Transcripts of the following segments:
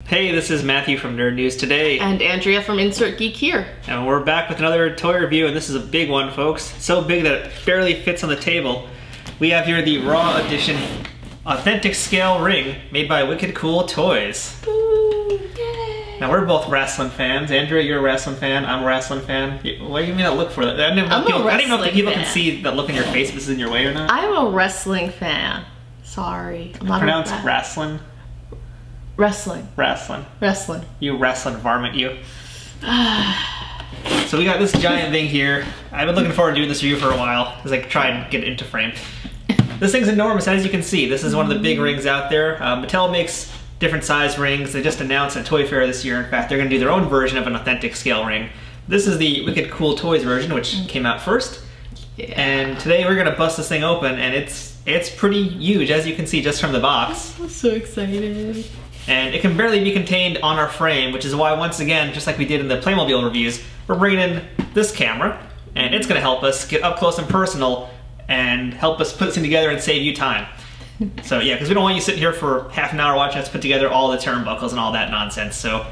Hey, this is Matthew from Nerd News Today. And Andrea from Insert Geek here. And we're back with another toy review, and this is a big one, folks. So big that it barely fits on the table. We have here the Raw Edition Authentic Scale Ring made by Wicked Cool Toys. Ooh, yay. Now, we're both wrestling fans. Andrea, you're a wrestling fan. I'm a wrestling fan. What do you mean that look for that? I don't even know if the people can see that look in your face if this is in your way or not. I'm a wrestling fan. Sorry. I'm not Pronounce wrestling? Wrestling. Wrestling. Wrestling. You wrestling varmint, you. So we got this giant thing here. I've been looking forward to doing this review for a while as I try and get it into frame. This thing's enormous, as you can see. This is one of the big rings out there. Mattel makes different size rings. They just announced at Toy Fair this year. In fact, they're going to do their own version of an authentic scale ring. This is the Wicked Cool Toys version, which came out first. Yeah. And today we're going to bust this thing open, and it's pretty huge, as you can see just from the box. I'm so excited. And it can barely be contained on our frame, which is why, once again, just like we did in the Playmobil reviews, we're bringing in this camera, and it's going to help us get up close and personal and help us put this thing together and save you time. So yeah, because we don't want you sitting here for half an hour watching us put together all the turnbuckles and all that nonsense. So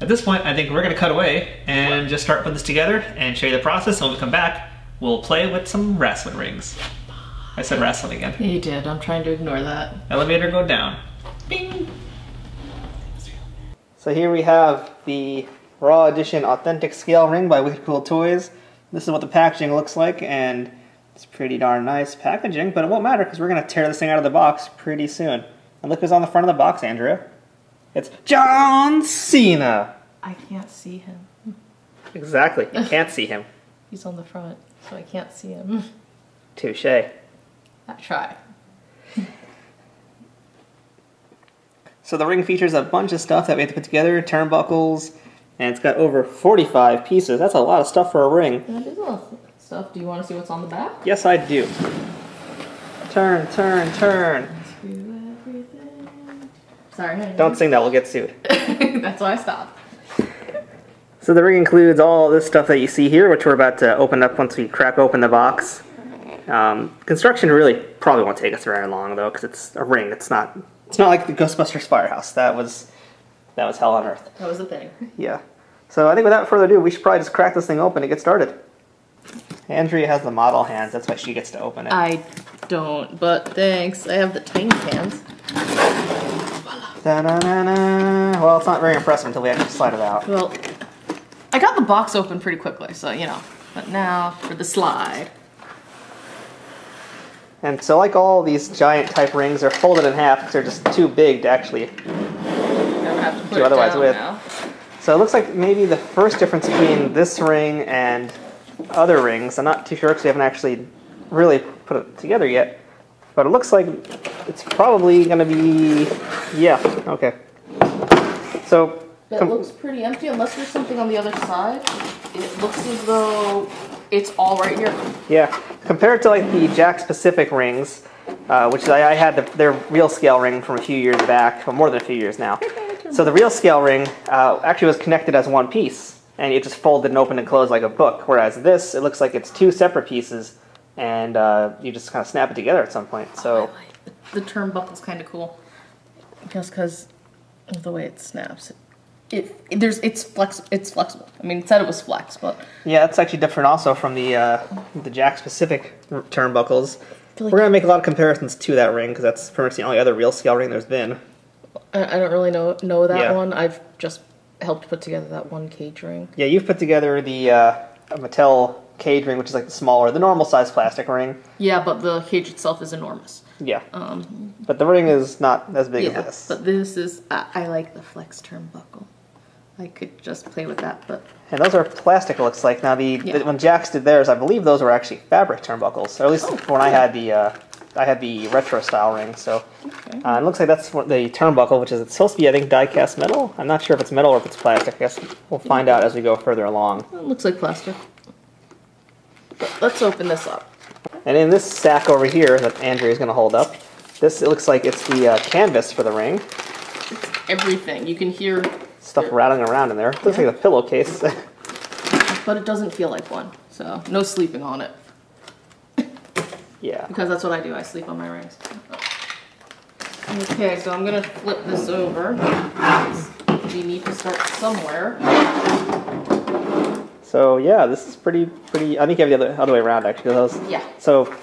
at this point, I think we're going to cut away and just start putting this together and show you the process. And when we come back, we'll play with some wrestling rings. I said wrestling again. You did. I'm trying to ignore that. Elevator go down. Bing. So here we have the Raw Edition Authentic Scale Ring by Wicked Cool Toys. This is what the packaging looks like, and it's pretty darn nice packaging, but it won't matter because we're going to tear this thing out of the box pretty soon. And look who's on the front of the box, Andrea. It's John Cena! I can't see him. Exactly, you can't see him. He's on the front, so I can't see him. Touche. I try. So the ring features a bunch of stuff that we have to put together, turnbuckles, and it's got over 45 pieces. That's a lot of stuff for a ring. That is a lot of stuff. Do you want to see what's on the back? Yes, I do. Turn, turn, turn. Sorry, honey. Don't sing that, we'll get sued. That's why I stopped. So the ring includes all this stuff that you see here, which we're about to open up once we crack open the box. Construction really probably won't take us very long, though, because it's a ring. It's not like the Ghostbusters Firehouse. That was hell on earth. That was the thing. Yeah. So I think without further ado, we should probably just crack this thing open and get started. Andrea has the model hands. That's why she gets to open it. I don't, but thanks. I have the tiny hands. Da-na-na-na. Well, it's not very impressive until we actually slide it out. Well, I got the box open pretty quickly, so, you know. But now for the slide. And so like all these giant type rings, they're folded in half because they're just too big to actually Have to put do it otherwise down with. now. So it looks like maybe the first difference between this ring and other rings, I'm not too sure because we haven't actually really put it together yet, but it looks like it's probably going to be, yeah, okay. So It looks pretty empty unless there's something on the other side. It looks as though it's all right here. yeah, compared to like the Jakks Pacific rings, which I had their real scale ring from a few years back, well, more than a few years now. So the real scale ring actually was connected as one piece, and it just folded and opened and closed like a book. Whereas this, it looks like it's two separate pieces, and you just kind of snap it together at some point. So The turnbuckle's kind of cool, just because of the way it snaps. It's flexible. I mean, it said it was flex, but yeah, that's actually different also from the Jakks Pacific turnbuckles. Like We're gonna make a lot of comparisons to that ring because that's pretty much the only other real scale ring there's been. I don't really know that Yeah. one. I've just helped put together that one cage ring. Yeah, you've put together the Mattel cage ring, which is like the normal size plastic ring. Yeah, but the cage itself is enormous. Yeah. But the ring is not as big as this. But this is, I like the flex turnbuckle. I could just play with that, but... And those are plastic, it looks like. Now, when Jakks did theirs, I believe those were actually fabric turnbuckles. Or at least when I had the retro style ring. So it looks like that's what the turnbuckle, which is it's supposed to be, I think, die-cast metal. I'm not sure if it's metal or if it's plastic. I guess we'll find out as we go further along. It looks like plastic. But let's open this up. And in this sack over here that Andrea's going to hold up, it looks like it's the canvas for the ring. It's everything. You can hear... Stuff rattling around in there. It looks like a pillowcase. But it doesn't feel like one, so no sleeping on it. Yeah. Because that's what I do, I sleep on my rings. Okay, so I'm gonna flip this over. we need to start somewhere. So yeah, this is pretty. I think you have the other way around actually. Yeah. So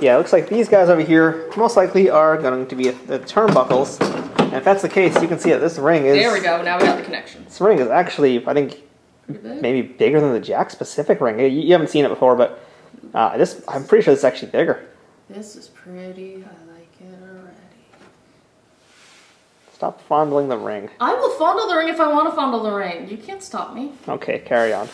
yeah, it looks like these guys over here most likely are going to be the turnbuckles. And if that's the case, you can see that this ring is. There we go. Now we got the connection. This ring is actually, I think, maybe bigger than the Jakks-specific ring. You haven't seen it before, but I'm pretty sure this is actually bigger. This is pretty. I like it already. Stop fondling the ring. I will fondle the ring if I want to fondle the ring. You can't stop me. Okay, carry on.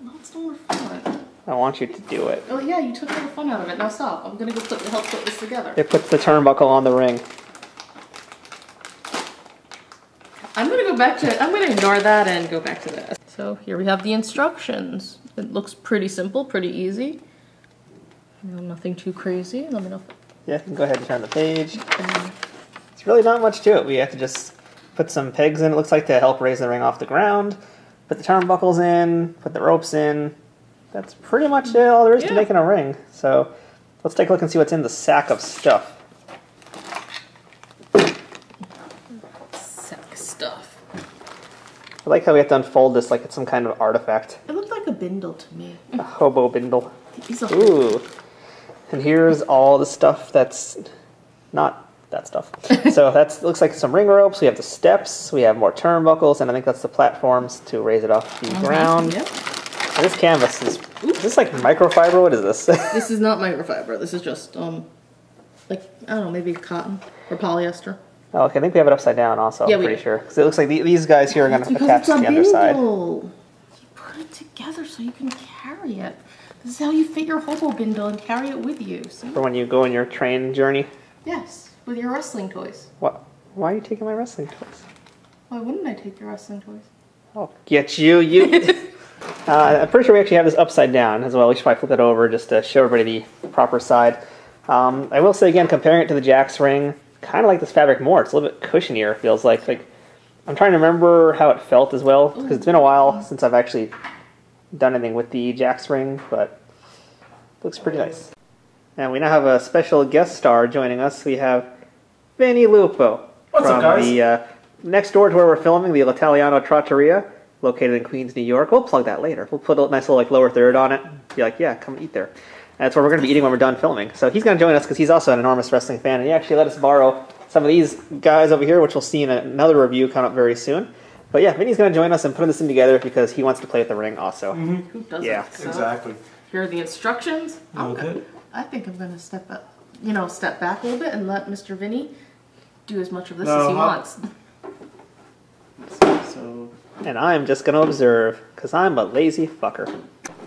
No, it's no more fun. I want you to do it. Oh yeah, you took all the fun out of it. Now stop. I'm gonna go help put this together. It puts the turnbuckle on the ring. I'm gonna ignore that and go back to this. So here we have the instructions. It looks pretty simple, pretty easy. Nothing too crazy. Let me know. Yeah, you can go ahead and turn the page. It's really not much to it. We have to just put some pegs in, it looks like, to help raise the ring off the ground. Put the turnbuckles in, put the ropes in. That's pretty much all there is to making a ring. So let's take a look and see what's in the sack of stuff. Sack stuff. I like how we have to unfold this like it's some kind of artifact. It looked like a bindle to me. A hobo bindle. He's a Ooh. And here's all the stuff that's not that stuff. So that looks like some ring ropes. We have the steps. We have more turnbuckles, and I think that's the platforms to raise it off the ground. Yep. And this canvas is this like microfiber? What is this? This is not microfiber. This is just like I don't know, maybe cotton or polyester. Oh, okay, I think we have it upside down also. Yeah, I'm pretty sure because it looks like these guys here are going to attach to the underside. You put it together so you can carry it. This is how you fit your hobo bindle and carry it with you. See? For when you go on your train journey. Yes, with your wrestling toys. What? Why are you taking my wrestling toys? Why wouldn't I take your wrestling toys? I'll get you. I'm pretty sure we actually have this upside down as well. We should probably flip it over just to show everybody the proper side. I will say again, comparing it to the Jakks ring, kind of like this fabric more. It's a little bit cushionier, it feels like. I'm trying to remember how it felt as well, because it's been a while since I've actually done anything with the Jakks ring, but it looks pretty nice. And we now have a special guest star joining us. We have Vinny Lupo. What's up, guys? The, next door to where we're filming, the L'Italiano Trattoria, located in Queens, New York. We'll plug that later. We'll put a nice little lower third on it. Be like, yeah, come eat there. And that's where we're going to be eating when we're done filming. So he's going to join us because he's also an enormous wrestling fan, and he actually let us borrow some of these guys over here, which we'll see in another review coming up very soon. But yeah, Vinny's going to join us and put this in together because he wants to play with the ring also. Mm-hmm. Who doesn't? Yeah. So, Exactly. here are the instructions. Okay. I think I'm going to step back a little bit and let Mr. Vinny do as much of this as he wants. So, And I'm just going to observe because I'm a lazy fucker.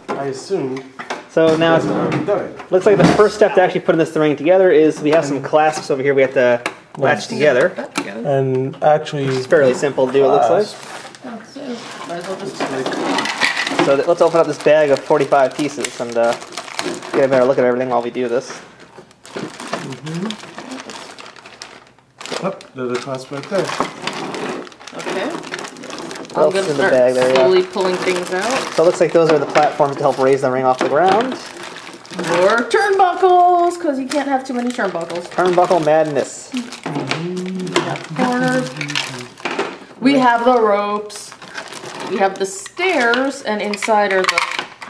I assume So now that's already done it. looks like the first step to actually putting this ring together is we have some clasps over here we have to latch together. And actually, It's fairly simple to do, it looks like. Might as well just So let's open up this bag of 45 pieces and get a better look at everything while we do this. oh, there's a clasp right there. Okay. What I'm else going is to in the start bag there? slowly pulling things out. So it looks like those are the platforms to help raise the ring off the ground. More turnbuckles, because you can't have too many turnbuckles. Turnbuckle madness. We have corners. We have the ropes. We have the stairs, and inside are the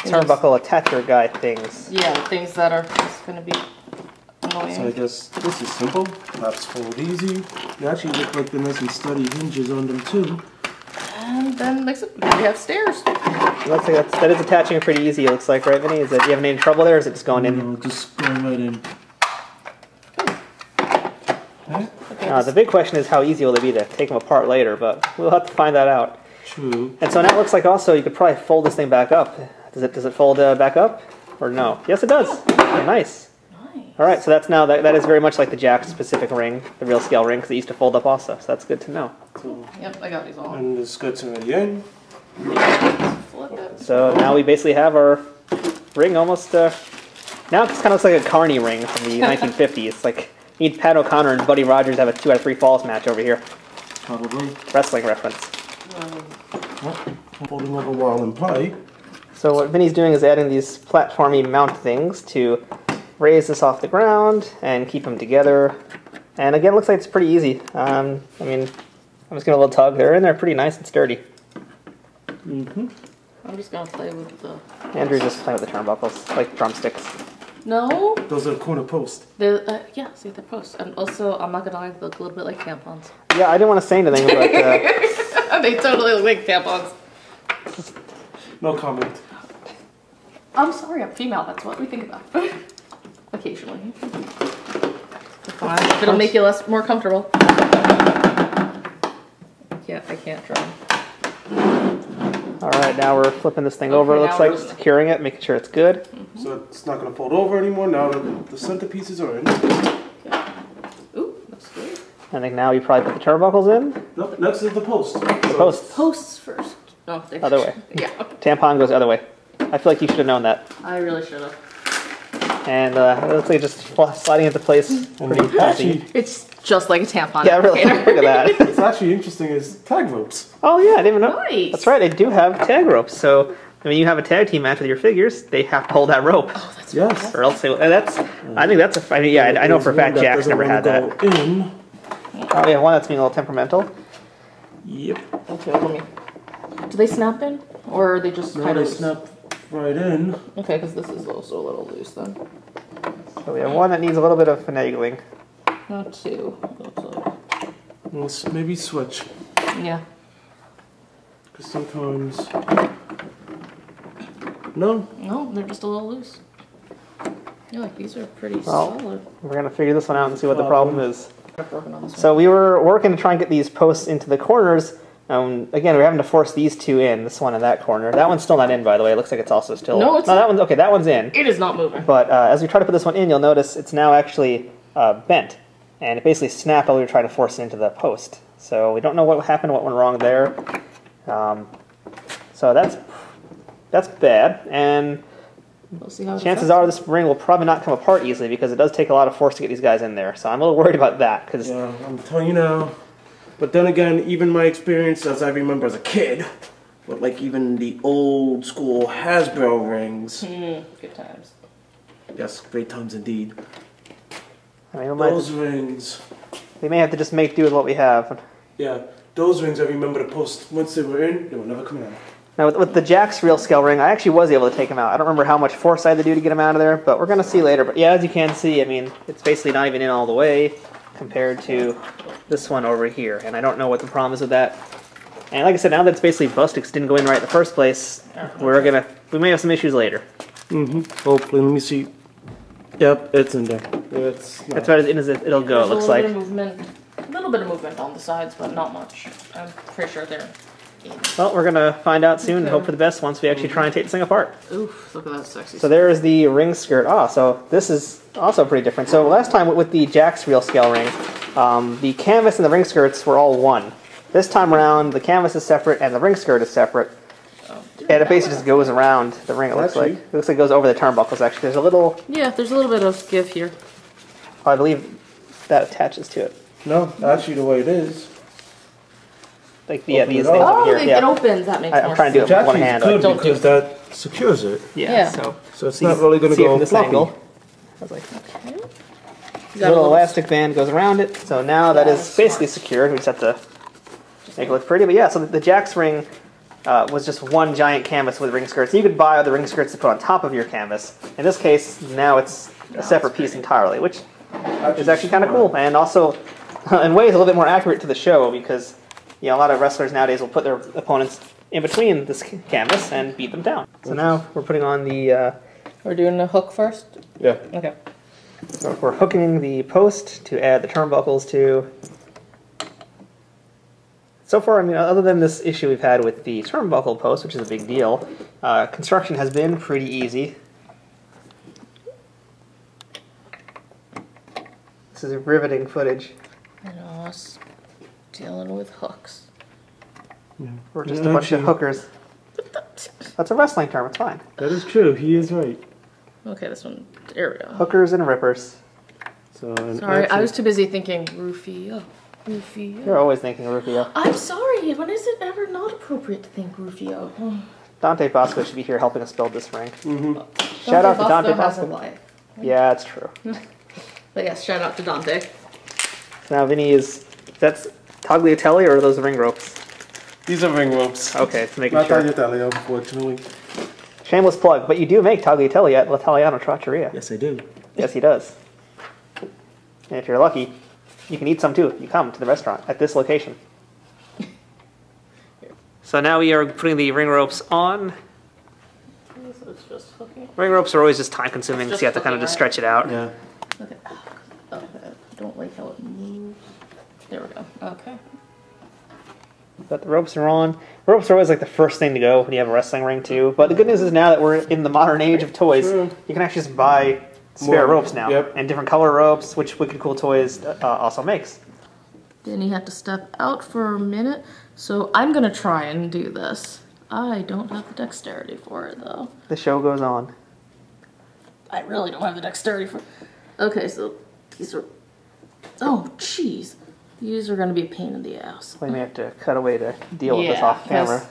Turnbuckle attacher guy things. Yeah, things that are just going to be So I annoying. guess this is simple. Flaps fold easy. They actually look like the nice and sturdy hinges on them too. And then next up, we have stairs. It looks like that is attaching pretty easy, it looks like, right, Vinny? Do you have any trouble there, or is it just going in? No, just going right in. Okay, The big question is how easy will it be to take them apart later, but we'll have to find that out. True. And so now it looks like also you could probably fold this thing back up. Does it fold back up? Or no? Yes, it does. Oh, nice. nice. All right, so that's now that is very much like the Jakks specific ring, the real scale ring, because it used to fold up also. So that's good to know. Cool. Yep, I got these all. And the skirts already in. Flip it. So now we basically have our ring almost. Now it kind of looks like a Carney ring from the 1950s. Like you need Pat O'Connor and Buddy Rogers have a 2 out of 3 falls match over here. Probably. Wrestling reference. Folding over while in play. So what Vinny's doing is adding these platformy mount things to raise this off the ground and keep them together. And again, it looks like it's pretty easy. I mean, I'm just giving a little tug. They're in there pretty nice and sturdy. Mm-hmm. I'm just gonna play with the... Andrew's just playing with the turnbuckles, like drumsticks. No. Those are corner posts. Yeah, see, they're posts. And also, I'm not gonna lie, they look a little bit like tampons. Yeah, I didn't want to say anything, but They totally look like tampons. No comment. I'm sorry, I'm female. That's what we think about. Occasionally. Fine. If it'll make you more comfortable. I can't try. all right, now we're flipping this thing Okay, over. It now looks like we're- securing it, making sure it's good. So it's not gonna fold over anymore now that the center pieces are in. Ooh, that's good. I think now you probably put the turnbuckles in. Nope, next is the post. The posts. Posts first. No, they Other way. Yeah. Tampon goes the other way. I feel like you should have known that. I really should have. And it looks like just sliding into place pretty easy. Actually, It's just like a tampon. Yeah, really. applicator. Look at that. it's actually interesting is tag ropes. Oh yeah, I didn't even know. Nice. That's right. They do have tag ropes. So when you have a tag team match with your figures, they have to hold that rope, Oh, that's Yes. or else they. That's. I think that's a. I mean, yeah, I know for a fact Jack's never had that. Go in. Oh yeah, one that's being a little temperamental. Yep. Okay, let me. Do they snap in, or are they just Now kind they of snap right in. Okay, because this is also a little loose then. So we have one that needs a little bit of finagling. Not two. Let's maybe switch. Yeah. Because sometimes. No? No, they're just a little loose. Yeah, like these are pretty Well, solid. We're gonna figure this one out and see what the problem is. I've working on this So we were working to try and get these posts into the corners. Again, we're having to force these two in, this one and that corner. That one's still not in, by the way. It looks like it's also still... No, it's that one's... Okay, that one's in. It is not moving. But as we try to put this one in, you'll notice it's now actually bent. And it basically snapped while we were trying to force it into the post. So we don't know what happened, what went wrong there. So that's bad. And We'll see how it chances affects. are this ring will probably not come apart easily because it does take a lot of force to get these guys in there. So I'm a little worried about that. Cause Yeah, I'm telling you now. But then again, even my experience as I remember as a kid, with like even the old school Hasbro rings. Good times. Yes, great times indeed. I mean, we may have to just make do with what we have. Yeah, those rings I remember the post, once they were in, they were never coming out. Now, with the Jack's real scale ring, I actually was able to take him out. I don't remember how much force I had to do to get him out of there, but we're going to see later. But yeah, as you can see, I mean, it's basically not even in all the way compared to this one over here. And I don't know what the problem is with that. And like I said, now that it's basically busted, 'cause it didn't go in right in the first place, we may have some issues later. Hopefully, let me see. Yep, it's in there. That's about as in as it'll go, it looks like. A little bit of movement on the sides, but not much. I'm pretty sure they're in. Well, we're going to find out soon and hope for the best once we actually try and take this thing apart. Oof, look at that sexy. So there's the ring skirt. So this is also pretty different. So last time with the Jack's real scale ring, the canvas and the ring skirts were all one. This time around, the canvas is separate and the ring skirt is separate. And it basically just goes around the ring, it looks like. It looks like it goes over the turnbuckles, actually. There's a little... Yeah, there's a little bit of give here. I believe that attaches to it. No, actually the way it is. Like, yeah, Open these it things up. over here. It Yeah. opens. That makes I'm more trying to do sense. it with one hand. Good Don't do because that secures it. Yeah. So it's see- not really going to see it go from this floppy. angle. I was like, Okay. a little elastic band goes around it. So now that is basically secured. We just have to make it look pretty. But yeah, so the Jack's ring was just one giant canvas with ring skirts. You could buy other ring skirts to put on top of your canvas. In this case, now it's a separate piece entirely, which is actually kind of cool. And also, in ways, a little bit more accurate to the show because a lot of wrestlers nowadays will put their opponents in between this canvas and beat them down. So now we're putting on the... We're doing a hook first? Yeah. Okay. So we're hooking the post to add the turnbuckles to. So far, I mean, other than this issue we've had with the turnbuckle post, which is a big deal, construction has been pretty easy. This is riveting footage. I know, us dealing with hooks. We're just a bunch of hookers. That's a wrestling term, it's fine. That is true. He is right. Okay, this one. There we go. Hookers and rippers. So Sorry, I was too busy thinking Rufio. Rufio. You're always thinking Rufio. I'm sorry. When is it ever not appropriate to think Rufio? Dante Bosco should be here helping us build this ring. Shout out to Dante Bosco. Yeah, it's true. But yes, shout out to Dante. So now Vinny is... tagliatelle or are those ring ropes? These are ring ropes. Okay, it's making Not sure. tagliatelle, unfortunately. Shameless plug, but you do make tagliatelle at L'Italiano Trattoria. Yes, I do. Yes, he does. And if you're lucky, you can eat some too if you come to the restaurant at this location. So now we are putting the ring ropes on. So it's just hooking. Ring ropes are always just time consuming, so Just you have to kind of hooking, just right? stretch it out. Yeah. Okay. Okay. I don't like how it moves. There we go. Okay. But the ropes are on. Ropes are always like the first thing to go when you have a wrestling ring too. But the good news is now that we're in the modern age of toys, True. you can actually just buy spare More. ropes now. Yep. And different color ropes, which Wicked Cool Toys also makes. Danny had to step out for a minute, so I'm gonna try and do this. I don't have the dexterity for it though. The show goes on. I really don't have the dexterity for. Okay, so these are. Oh, jeez. These are gonna be a pain in the ass. We may have to cut away to deal with this off camera.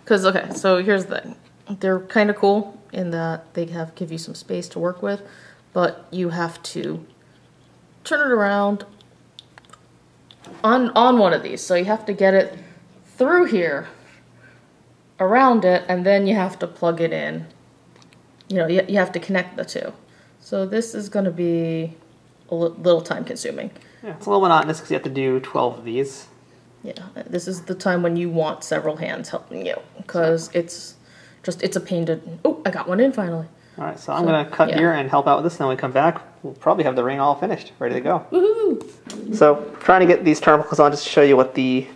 Because okay, so here's the thing. They're kind of cool in that they give you some space to work with, but you have to turn it around on one of these. So you have to get it through here, around it, and then you have to plug it in. You know, you have to connect the two. So this is going to be a little time consuming. Yeah, it's a little monotonous because you have to do 12 of these. Yeah, this is the time when you want several hands helping you, because it's a pain to. Oh, I got one in finally. All right, so I'm going to cut here and help out with this, and then when we come back, we'll probably have the ring all finished, ready to go. Woohoo! So trying to get these turnbuckles on, just to show you what the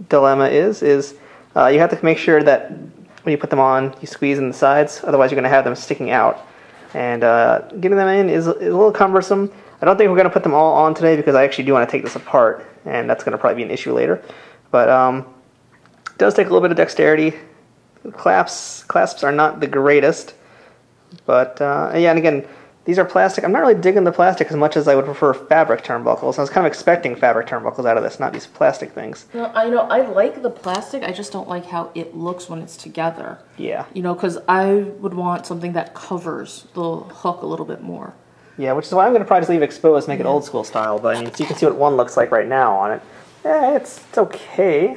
dilemma is you have to make sure that when you put them on, you squeeze in the sides, otherwise you're going to have them sticking out. And getting them in is a little cumbersome. I don't think we're going to put them all on today because I actually do want to take this apart, and that's going to probably be an issue later. But it does take a little bit of dexterity. Clasps are not the greatest. But, yeah, and again, these are plastic. I'm not really digging the plastic as much as I would prefer fabric turnbuckles. I was kind of expecting fabric turnbuckles out of this, not these plastic things. No, I like the plastic. I just don't like how it looks when it's together. Yeah. You know, because I would want something that covers the hook a little bit more. Yeah, which is why I'm going to probably just leave it exposed, make it old school style. But I mean, so you can see what one looks like right now on it. It's okay.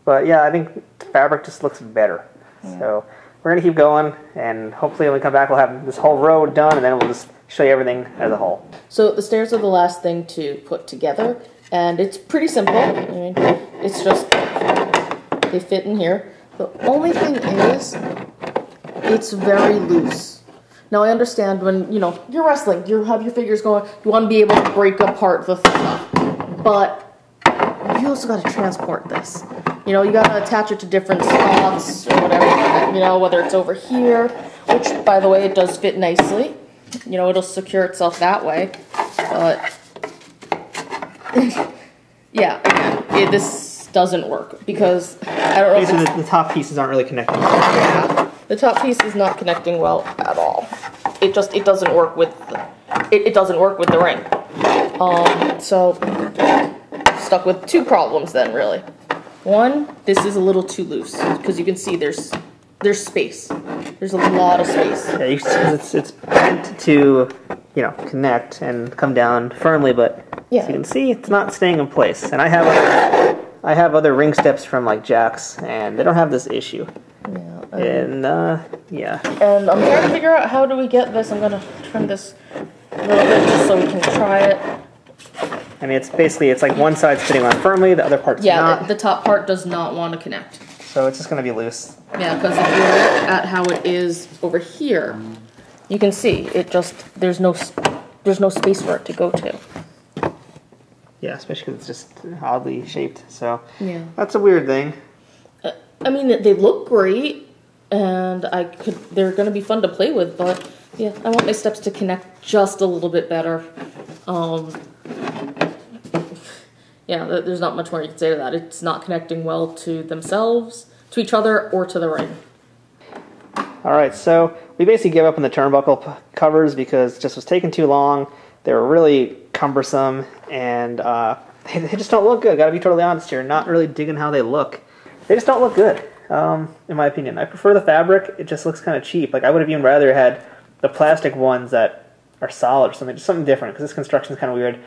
But yeah, I think fabric just looks better. Yeah. So we're going to keep going, and hopefully when we come back we'll have this whole row done, and then we'll just show you everything as a whole. So the stairs are the last thing to put together, and it's pretty simple. I mean, it's just, they fit in here. The only thing is, it's very loose. Now I understand when, you know, you're wrestling, you have your figures going, you want to be able to break apart the thing, but you also got to transport this. You know, you got to attach it to different spots or whatever, you know, whether it's over here, which, by the way, it does fit nicely. You know, it'll secure itself that way, but yeah, again, this doesn't work because I don't know. Basically, the top pieces aren't really connecting. Yeah, the top piece is not connecting well at all. It doesn't work with it doesn't work with the ring. So stuck with two problems then, really. One, this is a little too loose because you can see there's space. There's a lot of space. Yeah, you can see it's meant to, you know, connect and come down firmly, but yeah. as you can see, it's not staying in place. And I have other ring steps from like Jack's, and they don't have this issue. Yeah. And yeah. And I'm trying to figure out how do we get this. I'm gonna turn this a little bit just so we can try it. I mean, it's like one side's fitting on firmly, the other part's not. Yeah, the top part does not want to connect. So it's just going to be loose. Yeah, because if you look at how it is over here, you can see it just there's no space for it to go to. Yeah, especially because it's just oddly shaped. So Yeah. that's a weird thing. I mean, they look great, and they're going to be fun to play with, but yeah, I want my steps to connect just a little bit better. Yeah, there's not much more you can say to that. It's not connecting well to themselves, to each other, or to the ring. Alright, so we basically gave up on the turnbuckle covers because it just was taking too long. They were really cumbersome, and they just don't look good. Gotta be totally honest here. Not really digging how they look. They just don't look good, in my opinion. I prefer the fabric. It just looks kind of cheap. Like, I would have even rather had the plastic ones that are solid or something, just something different, because this construction is kind of weird.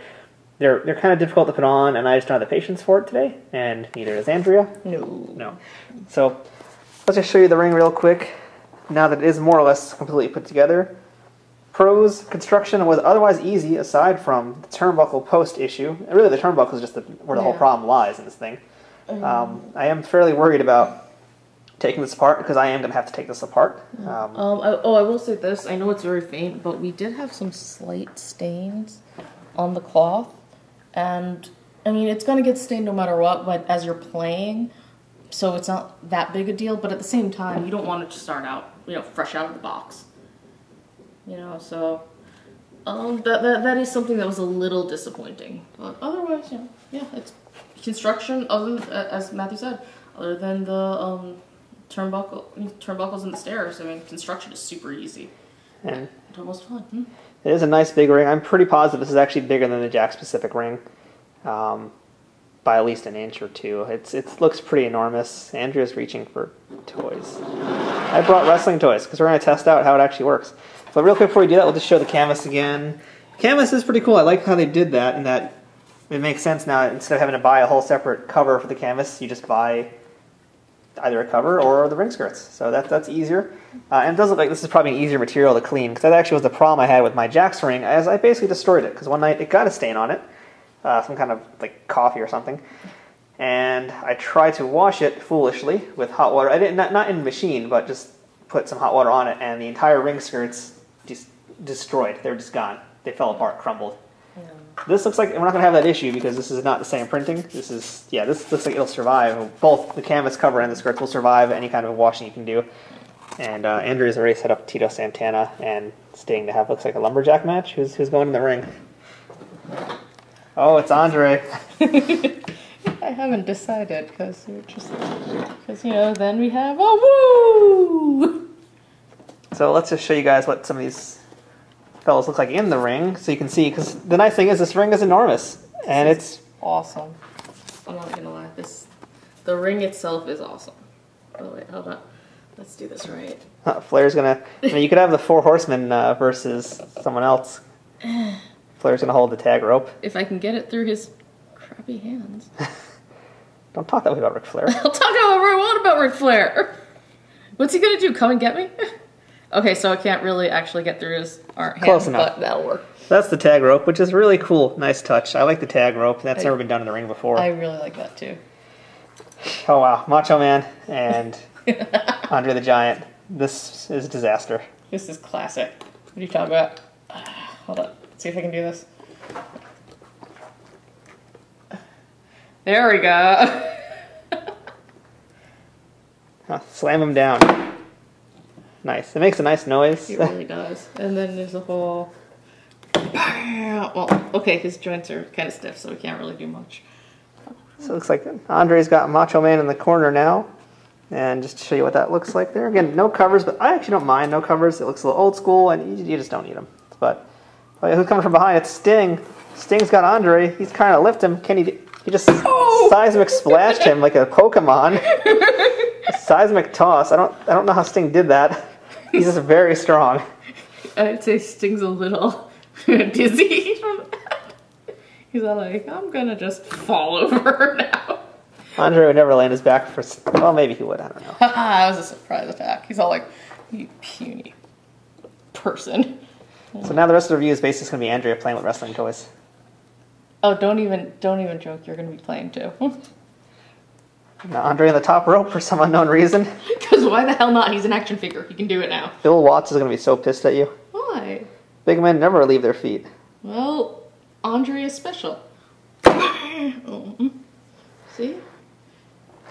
they're kind of difficult to put on, and I just don't have the patience for it today, and neither does Andrea. No. So let's just show you the ring real quick. Now that it is more or less completely put together. Pros, construction was otherwise easy aside from the turnbuckle post issue. And really, the turnbuckle is just where the whole problem lies in this thing. I am fairly worried about taking this apart because I am going to have to take this apart. I will say this. I know it's very faint, but we did have some slight stains on the cloth. And, I mean, it's going to get stained no matter what, but as you're playing, so it's not that big a deal. But at the same time, you don't want it to start out, fresh out of the box. So that is something that was a little disappointing. But otherwise, yeah, it's construction. As Matthew said, other than the turnbuckles and the stairs, I mean, construction is super easy and almost fun. It is a nice big ring. I'm pretty positive this is actually bigger than the Jakks Pacific ring, by at least an inch or two. It looks pretty enormous. Andrea's reaching for toys. I brought wrestling toys because we're going to test out how it actually works. But real quick before we do that, we'll just show the canvas again. The canvas is pretty cool. I like how they did that, and that it makes sense now. Instead of having to buy a whole separate cover for the canvas, you just buy either a cover or the ring skirts. So that's easier. And it does look like this is probably an easier material to clean, because that actually was the problem I had with my Jakks ring, as I basically destroyed it, because one night it got a stain on it, some kind of like coffee or something. And I tried to wash it foolishly with hot water. I didn't, not in the machine, but just put some hot water on it, and the entire ring skirts just destroyed. They were just gone. They fell apart, crumbled. This looks like we're not going to have that issue because this is not the same printing. This looks like it'll survive. Both the canvas cover and the skirts will survive any kind of washing you can do. And Andrea's already set up Tito Santana and Sting to have looks like a lumberjack match. Who's going in the ring? Oh, it's Andre. I haven't decided because then we have a woo. So let's just show you guys what some of these fellas look like in the ring, so you can see. Because the nice thing is this ring is enormous, and it's awesome. I'm not gonna lie, the ring itself is awesome. Oh wait, hold on. Let's do this right. Flair's gonna. You could have the Four Horsemen versus someone else. Flair's gonna hold the tag rope. If I can get it through his crappy hands. Don't talk that way about Ric Flair. I'll talk however I want about Ric Flair. What's he gonna do? Come and get me? Okay, so I can't really actually get through his hand, close enough. But that'll work. That's the tag rope, which is really cool. Nice touch. I like the tag rope. That's never been done in the ring before. I really like that too. Oh wow, Macho Man and Andre the Giant. This is a disaster. This is classic. What are you talking about? Hold on. Let's see if I can do this. There we go. Slam him down. Nice. It makes a nice noise. It really does. And then there's a whole... Well, okay, his joints are kind of stiff, so we can't really do much. So it looks like Andre's got Macho Man in the corner now. And just to show you what that looks like there. Again, no covers, but I actually don't mind no covers. It looks a little old school, and you just don't need them. But who's coming from behind? It's Sting. Sting's got Andre. He's trying to lift him. He just seismic splashed him like a Pokemon. A seismic toss. I don't know how Sting did that. He's just very strong. I'd say Sting's a little dizzy from that. He's all like, I'm gonna just fall over now. Andre would never land his back for... Well, maybe he would. I don't know. That was a surprise attack. He's all like, you puny person. So now the rest of the review is basically going to be Andrea playing with wrestling toys. Oh, don't even joke. You're going to be playing too. Now Andre on the top rope for some unknown reason. Because why the hell not? He's an action figure. He can do it now. Bill Watts is going to be so pissed at you. Why? Big men never leave their feet. Well, Andre is special. See?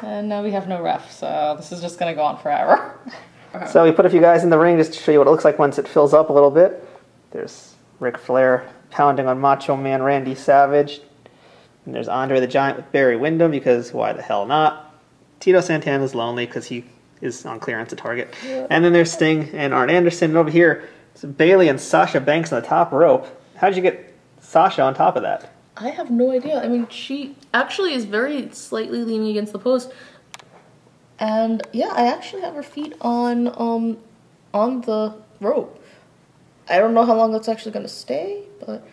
And now we have no ref, so this is just going to go on forever. So we put a few guys in the ring just to show you what it looks like once it fills up a little bit. There's Ric Flair pounding on Macho Man Randy Savage. And there's Andre the Giant with Barry Windham, because why the hell not? Tito Santana's lonely because he is on clearance at Target. Yeah. And then there's Sting and Arn Anderson. And over here, it's Bayley and Sasha Banks on the top rope. How did you get Sasha on top of that? I have no idea. I mean, she actually is very slightly leaning against the post. And yeah, I actually have her feet on the rope. I don't know how long that's actually going to stay, but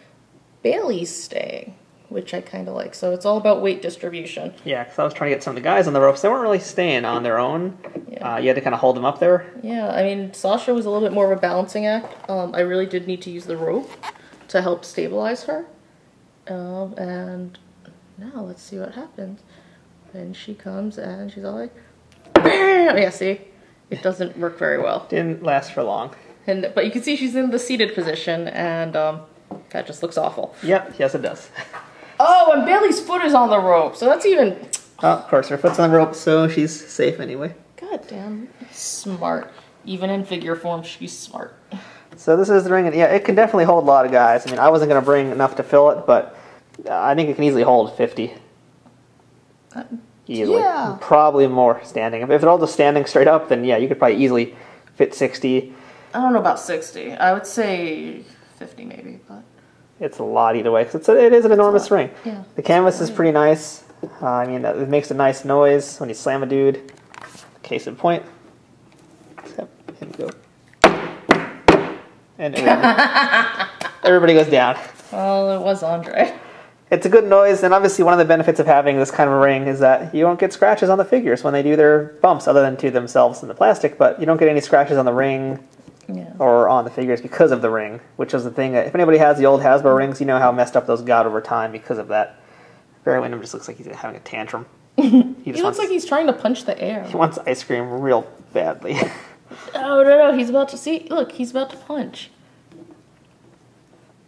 Bayley's staying. which I kind of like. So it's all about weight distribution. Yeah, because I was trying to get some of the guys on the ropes. They weren't really staying on their own. Yeah. You had to kind of hold them up there. Yeah, I mean, Sasha was a little bit more of a balancing act. I really did need to use the rope to help stabilize her. And now let's see what happens. And she comes and she's all like, bam! Yeah, see? It doesn't work very well. Didn't last for long. But you can see she's in the seated position, and that just looks awful. Yep, yes it does. Oh, and Bailey's foot is on the rope, so that's even... Oh, of course, her foot's on the rope, so she's safe anyway. God damn, smart. Even in figure form, she's smart. So this is the ring, and yeah, it can definitely hold a lot of guys. I mean, I wasn't going to bring enough to fill it, but I think it can easily hold 50. Easily. Yeah. Probably more standing. If they're all just standing straight up, then yeah, you could probably easily fit 60. I don't know about 60. I would say 50 maybe, but... It's a lot either way, because it is an enormous ring. Yeah. The canvas is pretty nice. I mean, it makes a nice noise when you slam a dude. Case in point. Except him go. And everybody goes down. Well, it was Andre. It's a good noise, and obviously one of the benefits of having this kind of a ring is that you don't get scratches on the figures when they do their bumps, other than to themselves in the plastic, but you don't get any scratches on the ring or on the figures because of the ring, which is the thing that, if anybody has the old Hasbro rings, you know how messed up those got over time because of that. Barry Windham just looks like he's having a tantrum. He looks like he's trying to punch the air. He wants ice cream real badly. Oh, no, he's about to... See, look, he's about to punch.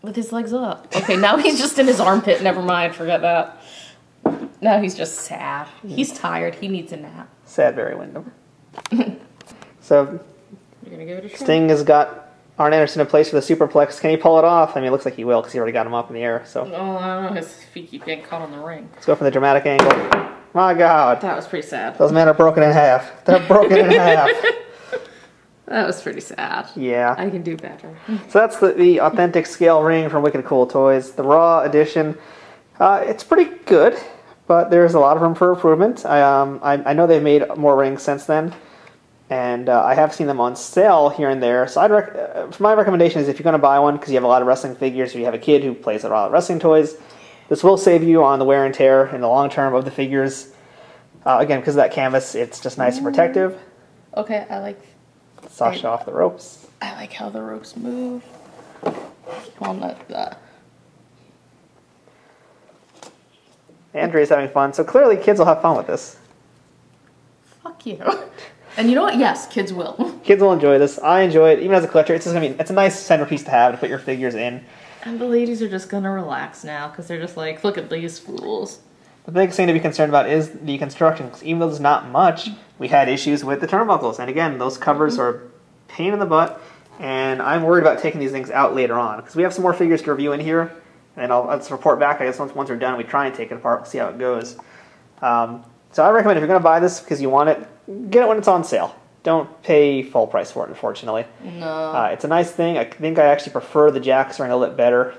With his legs up. Okay, now he's just in his armpit. Never mind, forget that. Now he's just sad. He's tired. He needs a nap. Sad Barry Windham. So, You're gonna give it a try. Sting has got Arn Anderson in place for the superplex. Can he pull it off? I mean, it looks like he will because he already got him up in the air. So Oh, I don't know. His feet keep getting caught on the ring. let's go from the dramatic angle. My God. That was pretty sad. Those men are broken in half. They're broken in half. That was pretty sad. Yeah. I can do better. So that's the authentic scale ring from Wicked Cool Toys. The Raw edition, it's pretty good, but there's a lot of room for improvement. I know they've made more rings since then, and I have seen them on sale here and there. So my recommendation is if you're going to buy one because you have a lot of wrestling figures or you have a kid who plays a lot of wrestling toys, this will save you on the wear and tear in the long term of the figures. Again, because of that canvas, it's just nice and protective. Okay, I like Sasha off the ropes. I like how the ropes move. Well, not that. Andrea's having fun, so clearly kids will have fun with this. Fuck you. And you know what? Yes, kids will. Kids will enjoy this. I enjoy it, even as a collector. It's a nice centerpiece to have to put your figures in. And the ladies are just gonna relax now because they're just like, look at these fools. The biggest thing to be concerned about is the construction. Even though there's not much, we had issues with the turnbuckles. And again, those covers are a pain in the butt. And I'm worried about taking these things out later on. Because we have some more figures to review in here. And I'll report back, I guess, once we're done, we try and take it apart and see how it goes. So I recommend if you're going to buy this because you want it, get it when it's on sale. Don't pay full price for it, unfortunately. No. It's a nice thing. I think I actually prefer the Jakks ring a little bit better.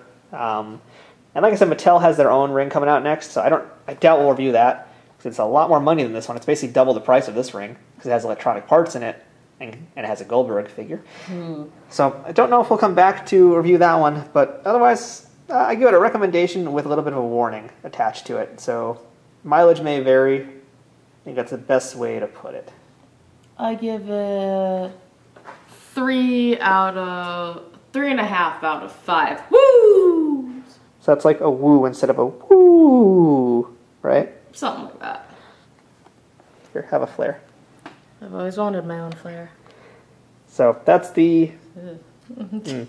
And like I said, Mattel has their own ring coming out next, so I doubt we'll review that because it's a lot more money than this one. It's basically double the price of this ring because it has electronic parts in it and it has a Goldberg figure. So I don't know if we'll come back to review that one, but otherwise I give it a recommendation with a little bit of a warning attached to it. So mileage may vary. I think that's the best way to put it. I give it 3.5 out of 5. Woo! So that's like a woo instead of a woo, right? Something like that. Here, have a flare. I've always wanted my own flare. So that's the...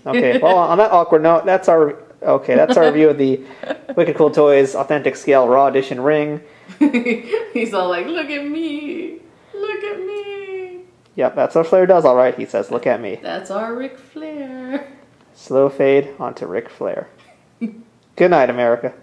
okay, well, on that awkward note, that's our review of the Wicked Cool Toys Authentic Scale Raw Edition ring. He's all like, look at me. Look at me. Yep, that's what Flair does all right, he says. Look at me. That's our Ric Flair. Slow fade onto Ric Flair. Good night, America.